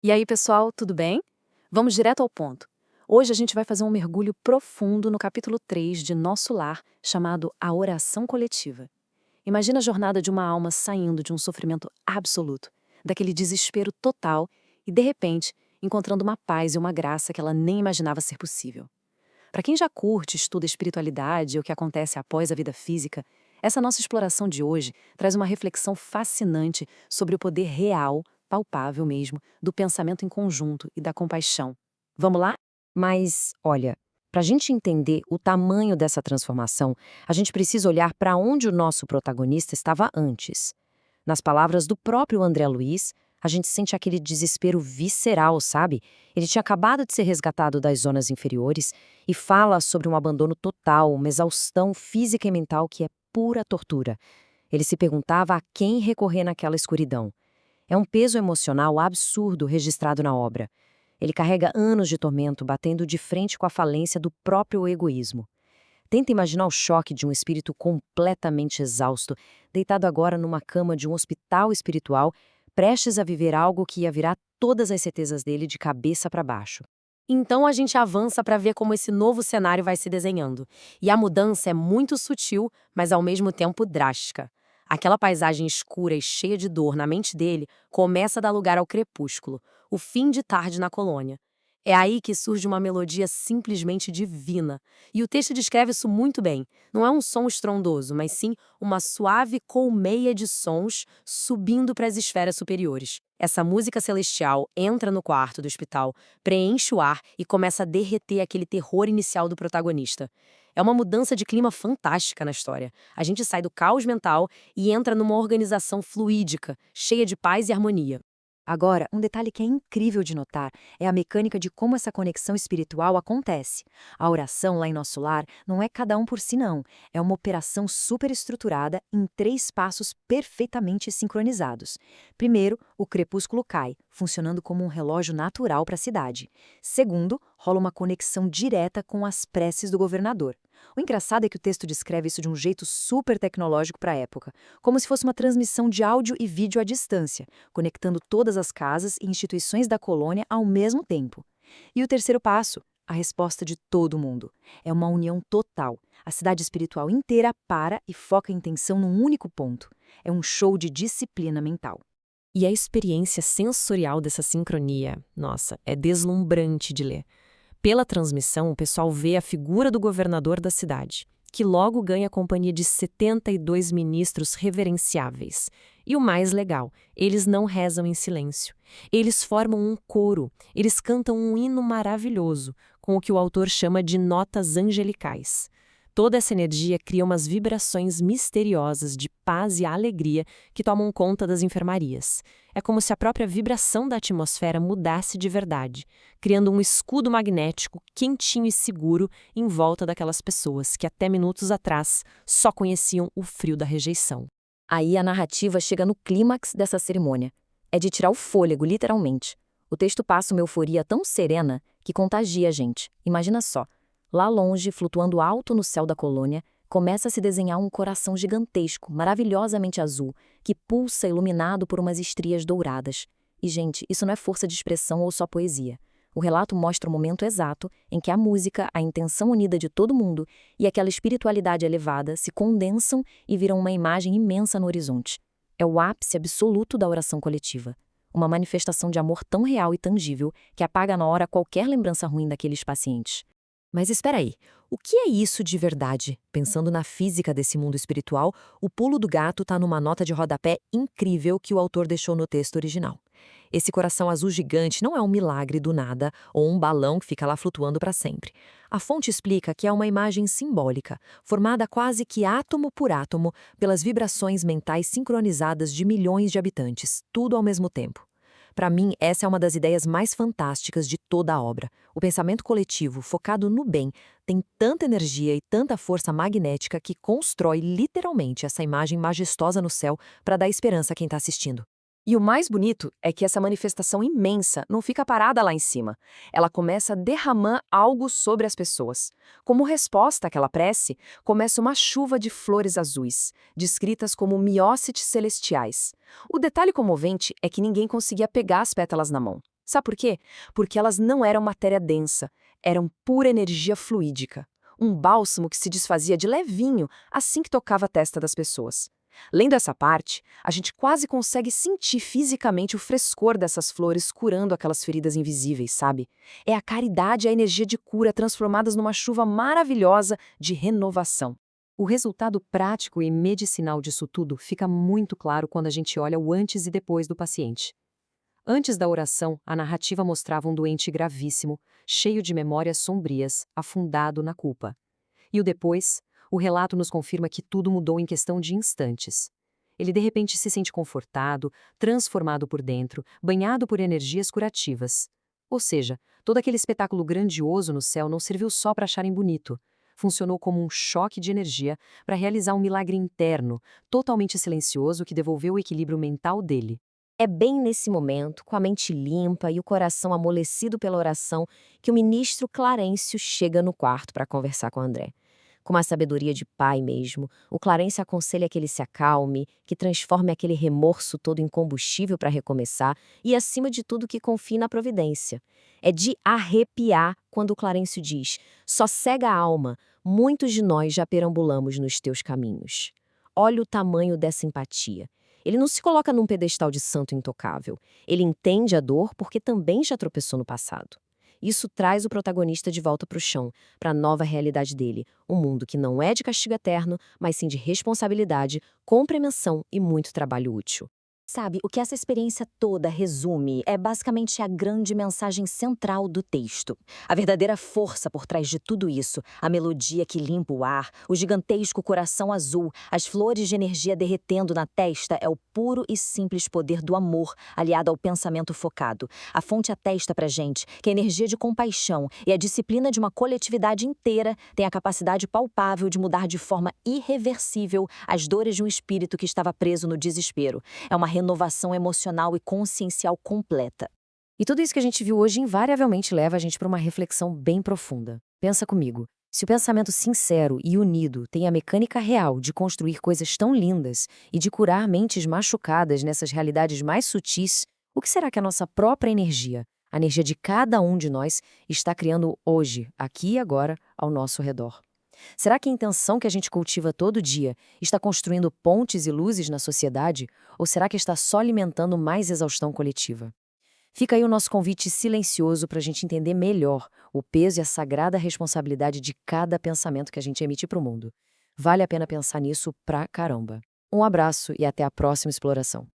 E aí, pessoal, tudo bem? Vamos direto ao ponto. Hoje a gente vai fazer um mergulho profundo no capítulo 3 de Nosso Lar, chamado A Oração Coletiva. Imagina a jornada de uma alma saindo de um sofrimento absoluto, daquele desespero total e, de repente, encontrando uma paz e uma graça que ela nem imaginava ser possível. Para quem já curte, estuda espiritualidade e o que acontece após a vida física, essa nossa exploração de hoje traz uma reflexão fascinante sobre o poder real, palpável mesmo, do pensamento em conjunto e da compaixão. Vamos lá? Mas, olha, para a gente entender o tamanho dessa transformação, a gente precisa olhar para onde o nosso protagonista estava antes. Nas palavras do próprio André Luiz, a gente sente aquele desespero visceral, sabe? Ele tinha acabado de ser resgatado das zonas inferiores e fala sobre um abandono total, uma exaustão física e mental que é pura tortura. Ele se perguntava a quem recorrer naquela escuridão. É um peso emocional absurdo registrado na obra. Ele carrega anos de tormento, batendo de frente com a falência do próprio egoísmo. Tenta imaginar o choque de um espírito completamente exausto, deitado agora numa cama de um hospital espiritual, prestes a viver algo que ia virar todas as certezas dele de cabeça para baixo. Então a gente avança para ver como esse novo cenário vai se desenhando. E a mudança é muito sutil, mas ao mesmo tempo drástica. Aquela paisagem escura e cheia de dor na mente dele começa a dar lugar ao crepúsculo, o fim de tarde na colônia. É aí que surge uma melodia simplesmente divina. E o texto descreve isso muito bem. Não é um som estrondoso, mas sim uma suave colmeia de sons subindo para as esferas superiores. Essa música celestial entra no quarto do hospital, preenche o ar e começa a derreter aquele terror inicial do protagonista. É uma mudança de clima fantástica na história. A gente sai do caos mental e entra numa organização fluídica, cheia de paz e harmonia. Agora, um detalhe que é incrível de notar é a mecânica de como essa conexão espiritual acontece. A oração lá em Nosso Lar não é cada um por si, não. É uma operação super estruturada em 3 passos perfeitamente sincronizados. Primeiro, o crepúsculo cai, funcionando como um relógio natural para a cidade. Segundo, rola uma conexão direta com as preces do governador. O engraçado é que o texto descreve isso de um jeito super tecnológico para a época, como se fosse uma transmissão de áudio e vídeo à distância, conectando todas as casas e instituições da colônia ao mesmo tempo. E o terceiro passo, a resposta de todo mundo. É uma união total. A cidade espiritual inteira para e foca a intenção num único ponto. É um show de disciplina mental. E a experiência sensorial dessa sincronia, nossa, é deslumbrante de ler. Pela transmissão, o pessoal vê a figura do governador da cidade, que logo ganha a companhia de 72 ministros reverenciáveis. E o mais legal, eles não rezam em silêncio. Eles formam um coro, eles cantam um hino maravilhoso, com o que o autor chama de notas angelicais. Toda essa energia cria umas vibrações misteriosas de paz e alegria que tomam conta das enfermarias. É como se a própria vibração da atmosfera mudasse de verdade, criando um escudo magnético quentinho e seguro em volta daquelas pessoas que até minutos atrás só conheciam o frio da rejeição. Aí a narrativa chega no clímax dessa cerimônia. É de tirar o fôlego, literalmente. O texto passa uma euforia tão serena que contagia a gente. Imagina só. Lá longe, flutuando alto no céu da colônia, começa a se desenhar um coração gigantesco, maravilhosamente azul, que pulsa iluminado por umas estrias douradas. E, gente, isso não é força de expressão ou só poesia. O relato mostra o momento exato em que a música, a intenção unida de todo mundo e aquela espiritualidade elevada se condensam e viram uma imagem imensa no horizonte. É o ápice absoluto da oração coletiva. Uma manifestação de amor tão real e tangível que apaga na hora qualquer lembrança ruim daqueles pacientes. Mas espera aí, o que é isso de verdade? Pensando na física desse mundo espiritual, o pulo do gato está numa nota de rodapé incrível que o autor deixou no texto original. Esse coração azul gigante não é um milagre do nada ou um balão que fica lá flutuando para sempre. A fonte explica que é uma imagem simbólica, formada quase que átomo por átomo pelas vibrações mentais sincronizadas de milhões de habitantes, tudo ao mesmo tempo. Para mim, essa é uma das ideias mais fantásticas de toda a obra. O pensamento coletivo, focado no bem, tem tanta energia e tanta força magnética que constrói literalmente essa imagem majestosa no céu para dar esperança a quem está assistindo. E o mais bonito é que essa manifestação imensa não fica parada lá em cima. Ela começa a derramar algo sobre as pessoas. Como resposta àquela prece, começa uma chuva de flores azuis, descritas como miócites celestiais. O detalhe comovente é que ninguém conseguia pegar as pétalas na mão. Sabe por quê? Porque elas não eram matéria densa, eram pura energia fluídica. Um bálsamo que se desfazia de levinho assim que tocava a testa das pessoas. Lendo essa parte, a gente quase consegue sentir fisicamente o frescor dessas flores curando aquelas feridas invisíveis, sabe? É a caridade e a energia de cura transformadas numa chuva maravilhosa de renovação. O resultado prático e medicinal disso tudo fica muito claro quando a gente olha o antes e depois do paciente. Antes da oração, a narrativa mostrava um doente gravíssimo, cheio de memórias sombrias, afundado na culpa. E o depois, o relato nos confirma que tudo mudou em questão de instantes. Ele de repente se sente confortado, transformado por dentro, banhado por energias curativas. Ou seja, todo aquele espetáculo grandioso no céu não serviu só para acharem bonito. Funcionou como um choque de energia para realizar um milagre interno, totalmente silencioso que devolveu o equilíbrio mental dele. É bem nesse momento, com a mente limpa e o coração amolecido pela oração, que o ministro Clarencio chega no quarto para conversar com André. Com uma sabedoria de pai mesmo, o Clarencio aconselha que ele se acalme, que transforme aquele remorso todo em combustível para recomeçar e, acima de tudo, que confie na providência. É de arrepiar quando o Clarencio diz: "Sossega a alma, muitos de nós já perambulamos nos teus caminhos." Olha o tamanho dessa empatia. Ele não se coloca num pedestal de santo intocável. Ele entende a dor porque também já tropeçou no passado. Isso traz o protagonista de volta para o chão, para a nova realidade dele, um mundo que não é de castigo eterno, mas sim de responsabilidade, compreensão e muito trabalho útil. Sabe, o que essa experiência toda resume é basicamente a grande mensagem central do texto. A verdadeira força por trás de tudo isso, a melodia que limpa o ar, o gigantesco coração azul, as flores de energia derretendo na testa é o puro e simples poder do amor, aliado ao pensamento focado. A fonte atesta pra gente que a energia de compaixão e a disciplina de uma coletividade inteira tem a capacidade palpável de mudar de forma irreversível as dores de um espírito que estava preso no desespero. É uma renovação emocional e consciencial completa. E tudo isso que a gente viu hoje invariavelmente leva a gente para uma reflexão bem profunda. Pensa comigo, se o pensamento sincero e unido tem a mecânica real de construir coisas tão lindas e de curar mentes machucadas nessas realidades mais sutis, o que será que a nossa própria energia, a energia de cada um de nós, está criando hoje, aqui e agora, ao nosso redor? Será que a intenção que a gente cultiva todo dia está construindo pontes e luzes na sociedade, ou será que está só alimentando mais exaustão coletiva? Fica aí o nosso convite silencioso para a gente entender melhor o peso e a sagrada responsabilidade de cada pensamento que a gente emite para o mundo. Vale a pena pensar nisso pra caramba. Um abraço e até a próxima exploração.